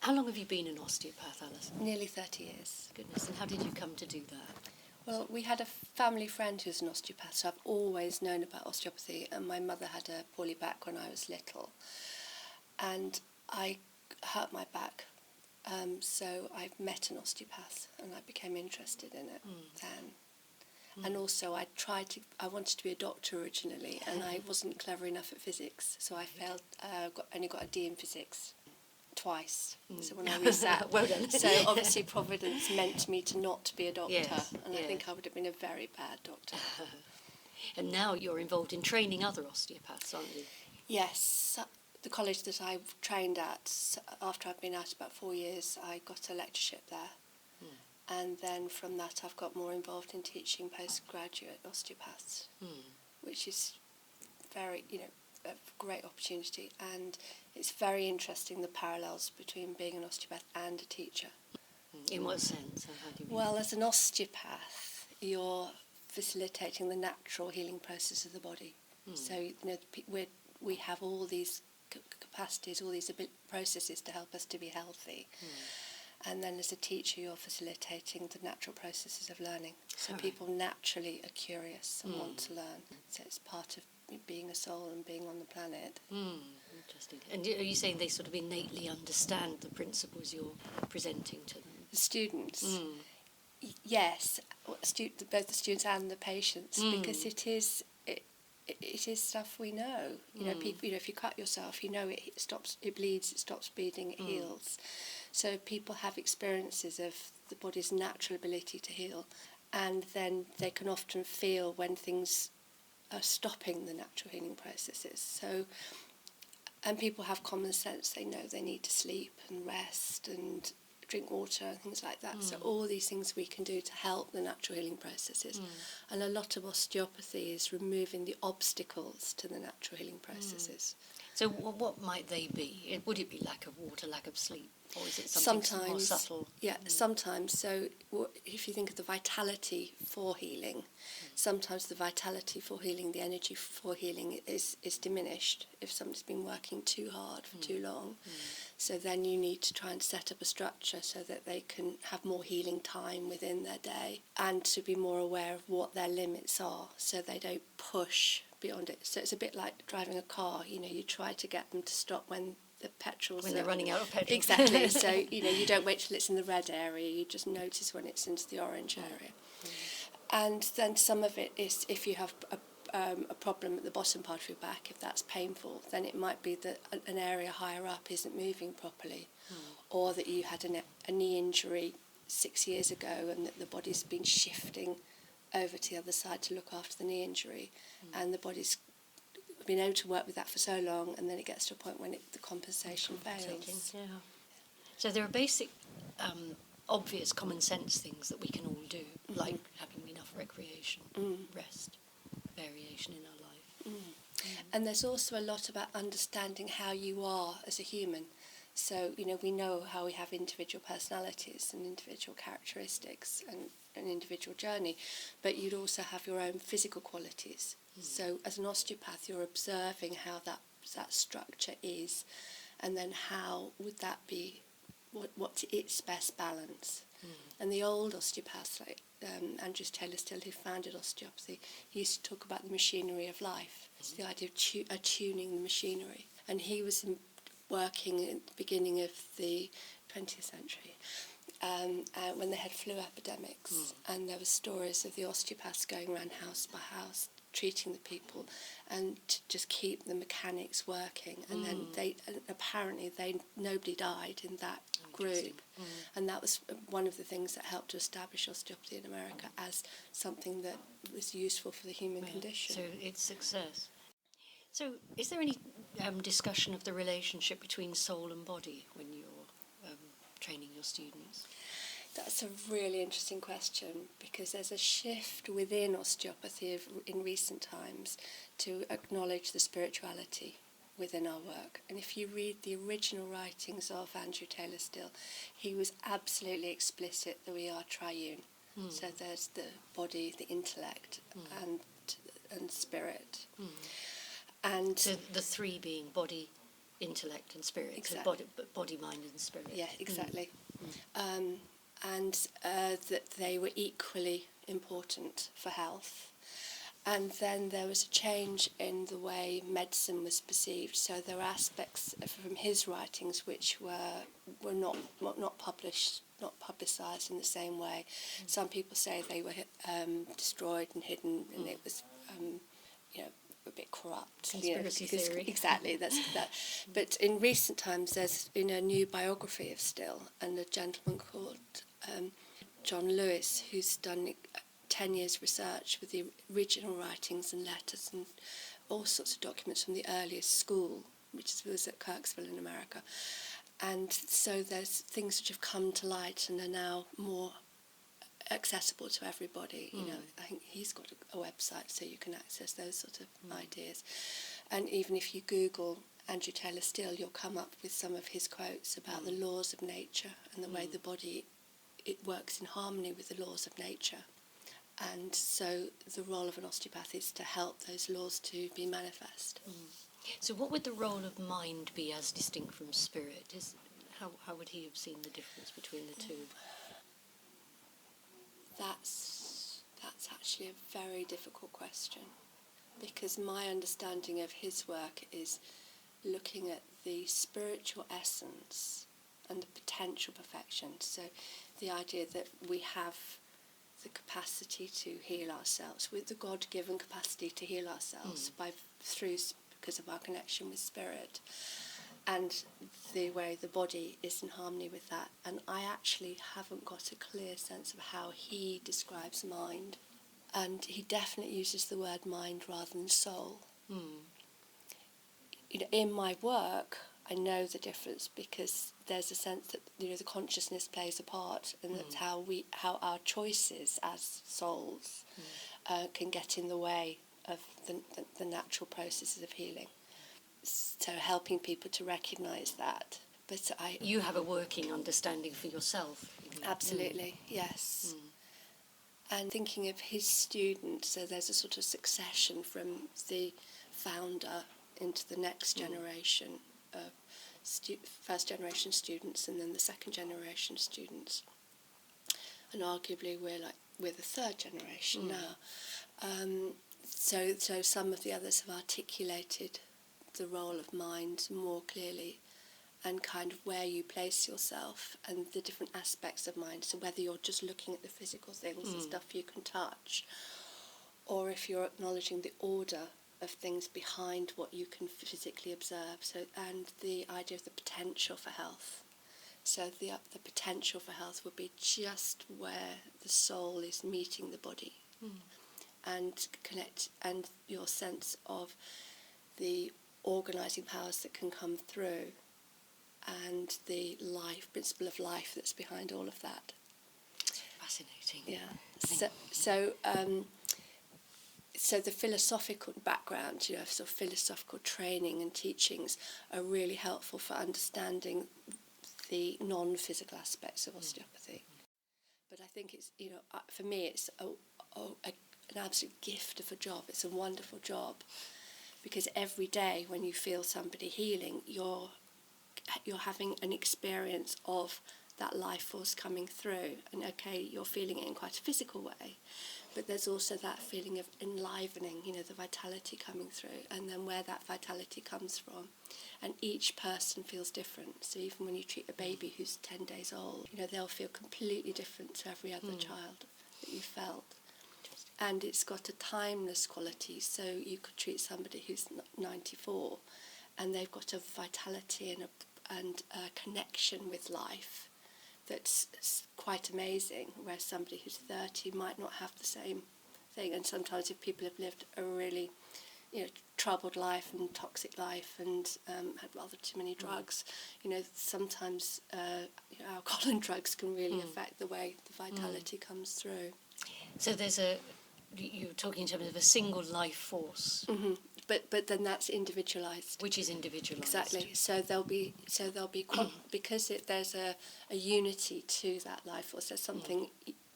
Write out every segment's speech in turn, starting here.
How long have you been an osteopath, Alison? Nearly 30 years. Goodness, and how did you come to do that? Well, we had a family friend who's an osteopath, so I've always known about osteopathy, and my mother had a poorly back when I was little. And I hurt my back, so I met an osteopath and I became interested in it then. And also I wanted to be a doctor originally, and I wasn't clever enough at physics, so I failed, only got a D in physics twice. So when I resat, well done. So obviously Providence meant me to not be a doctor, I think I would have been a very bad doctor. And now you're involved in training other osteopaths, aren't you? Yes, the college that I trained at, after I've been out about 4 years, I got a lectureship there. And then from that I've got more involved in teaching postgraduate osteopaths, which is very, a great opportunity. And it's very interesting, the parallels between being an osteopath and a teacher. In what sense? How do you mean? Well, as an osteopath, you're facilitating the natural healing process of the body. So, we have all these capacities, all these processes to help us to be healthy. And then as a teacher, you're facilitating the natural processes of learning. So people naturally are curious and want to learn. So it's part of being a soul and being on the planet. Interesting. And are you saying they sort of innately understand the principles you're presenting to them? The students, yes, both the students and the patients, because it is stuff we know. People. If you cut yourself, it stops. It bleeds. It stops bleeding. It heals. So people have experiences of the body's natural ability to heal, and then they can often feel when things are stopping the natural healing processes. So, and people have common sense. They know they need to sleep and rest and drink water and things like that. So all these things we can do to help the natural healing processes. And a lot of osteopathy is removing the obstacles to the natural healing processes. So what might they be? Would it be lack of water, lack of sleep? Or is it something more subtle? Yeah, sometimes. So if you think of the vitality for healing, sometimes the vitality for healing, the energy for healing is diminished if somebody's been working too hard for too long. So then you need to try and set up a structure so that they can have more healing time within their day, and to be more aware of what their limits are so they don't push beyond it. So it's a bit like driving a car. You try to get them to stop when the petrol's... When they're running out of petrol. Exactly. So, you don't wait till it's in the red area. You just notice when it's into the orange area. And then some of it is, if you have a problem at the bottom part of your back, if that's painful, then it might be that an area higher up isn't moving properly, or that you had a knee injury 6 years ago and that the body's been shifting over to the other side to look after the knee injury, and the body's been able to work with that for so long, and then it gets to a point when the compensation fails. Yeah. So there are basic, obvious common sense things that we can all do, like having enough recreation, rest, variation in our life. And there's also a lot about understanding how you are as a human. So, we know how we have individual personalities and individual characteristics and an individual journey, but you'd also have your own physical qualities. So as an osteopath, you're observing how that structure is, and then how would that be, what's its best balance. And the old osteopaths, like Andrew Taylor Still, who founded osteopathy, he used to talk about the machinery of life. It's the idea of attuning the machinery. And he was working at the beginning of the 20th century, when they had flu epidemics, and there were stories of the osteopaths going around house by house treating the people and to just keep the mechanics working, and then apparently nobody died in that group, and that was one of the things that helped to establish osteopathy in America as something that was useful for the human condition. So it's success. So is there any discussion of the relationship between soul and body when you're training your students? That's a really interesting question, because there's a shift within osteopathy in recent times to acknowledge the spirituality within our work. And if you read the original writings of Andrew Taylor Still, he was absolutely explicit that we are triune. So there's the body, the intellect, and spirit. And so the three being body, intellect and spirit, Exactly. so body, mind and spirit. Yeah, exactly. And that they were equally important for health. And then there was a change in the way medicine was perceived. So there were aspects from his writings which were not published, not publicised in the same way. Some people say they were destroyed and hidden, and it was, a bit corrupt. Conspiracy theory. Exactly, that's that. But in recent times, there's been a new biography of Still, and a gentleman called John Lewis, who's done 10 years research with the original writings and letters and all sorts of documents from the earliest school, which was at Kirksville in America. And so there's things which have come to light and are now more accessible to everybody. I think he's got a website so you can access those sort of ideas. And even if you Google Andrew Taylor Still, you'll come up with some of his quotes about the laws of nature and the way the body, it works in harmony with the laws of nature. And so the role of an osteopath is to help those laws to be manifest. So what would the role of mind be as distinct from spirit? How would he have seen the difference between the two? That's actually a very difficult question, because my understanding of his work is looking at the spiritual essence and the potential perfection. So the idea that we have the capacity to heal ourselves, with the God-given capacity to heal ourselves because of our connection with spirit, and the way the body is in harmony with that. And I actually haven't got a clear sense of how he describes mind. And he definitely uses the word mind rather than soul. In my work, I know the difference, because there's a sense that the consciousness plays a part, and that's how our choices as souls can get in the way of the natural processes of healing. So helping people to recognise that. But You have a working understanding for yourself. Absolutely, yes. And thinking of his students, so there's a sort of succession from the founder into the next generation of first generation students, and then the second generation students. And arguably we're the third generation now. So some of the others have articulated the role of mind more clearly, and kind of where you place yourself and the different aspects of mind. So whether you're just looking at the physical things and stuff you can touch, or if you're acknowledging the order of things behind what you can physically observe. So, and the idea of the potential for health. So the potential for health would be just where the soul is meeting the body, and connect, and your sense of the organising powers that can come through, and the principle of life that's behind all of that. Fascinating. Yeah. So the philosophical background, sort of philosophical training and teachings are really helpful for understanding the non-physical aspects of osteopathy. But I think it's, for me, it's an absolute gift of a job. It's a wonderful job, because every day when you feel somebody healing, you're having an experience of that life force coming through, and you're feeling it in quite a physical way, but there's also that feeling of enlivening, the vitality coming through, and then where that vitality comes from. And each person feels different. So even when you treat a baby who's 10 days old, they'll feel completely different to every other child that you felt. And it's got a timeless quality. So you could treat somebody who's 94, and they've got a vitality and a connection with life that's quite amazing, where somebody who's 30 might not have the same thing. And sometimes if people have lived a really troubled life and toxic life and had rather too many drugs, sometimes alcohol and drugs can really affect the way the vitality comes through. So you're talking in terms of a single life force. But then that's individualised. Which is individualised. Exactly. So there'll be because there's a unity to that life force. There's something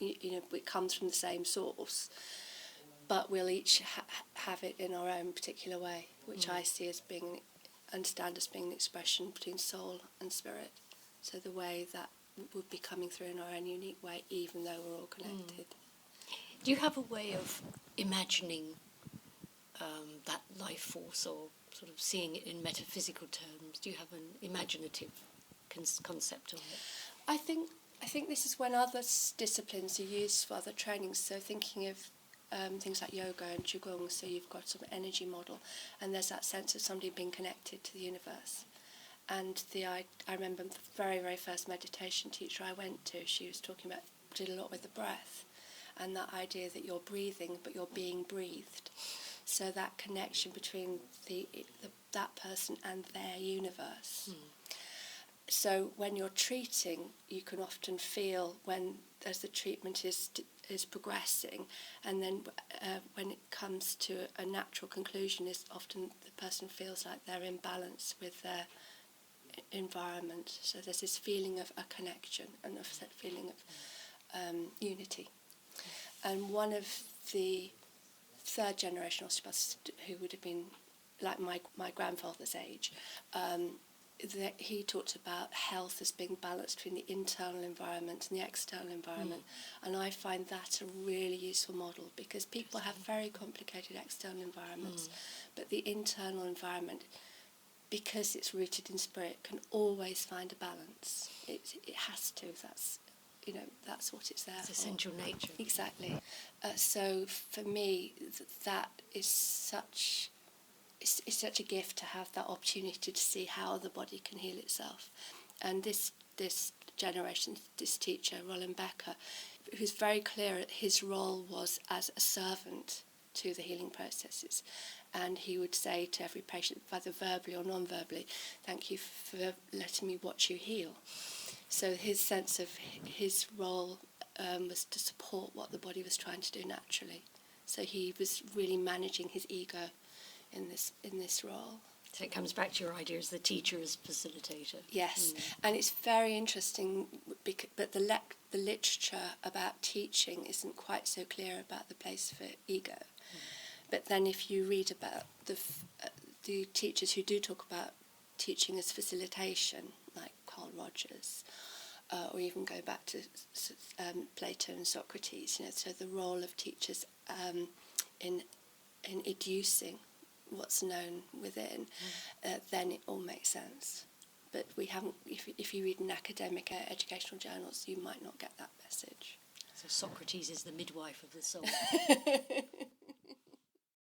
it comes from the same source, but we'll each have it in our own particular way, which I see as being understand as being an expression between soul and spirit. So the way that would be coming through in our own unique way, even though we're all connected. Do you have a way of imagining that life force, or sort of seeing it in metaphysical terms? Do you have an imaginative concept of it? I think this is when other disciplines are used for other trainings. So thinking of things like yoga and qigong, so you've got some energy model, and there's that sense of somebody being connected to the universe. And I remember the very, very first meditation teacher I went to, she was talking about, did a lot with the breath, and that idea that you're breathing but you're being breathed. So that connection between that person and their universe. So when you're treating, you can often feel as the treatment is progressing, and then when it comes to a natural conclusion, is often the person feels like they're in balance with their environment. So there's this feeling of a connection and a feeling of unity. And one of the third generation osteopaths, who would have been like my grandfather's age, that he talked about health as being balanced between the internal environment and the external environment. And I find that a really useful model, because people have very complicated external environments, but the internal environment, because it's rooted in spirit, can always find a balance. It has to. That's what it's there for. It's essential nature. Exactly. So for me, that is such. It's such a gift to have that opportunity to see how the body can heal itself. And this generation, this teacher, Roland Becker, who's very clear that his role was as a servant to the healing processes. And he would say to every patient, whether verbally or non-verbally, "Thank you for letting me watch you heal." So his sense of his role was to support what the body was trying to do naturally. So he was really managing his ego in this role. So it comes back to your idea as the teacher as facilitator. Yes, and it's very interesting, but the literature about teaching isn't quite so clear about the place for ego. But then if you read about the teachers who do talk about teaching as facilitation, like Carl Rogers, or even go back to Plato and Socrates, so the role of teachers in educing what's known within, then it all makes sense. But we haven't. If you read in academic educational journals, you might not get that message. So Socrates is the midwife of the soul.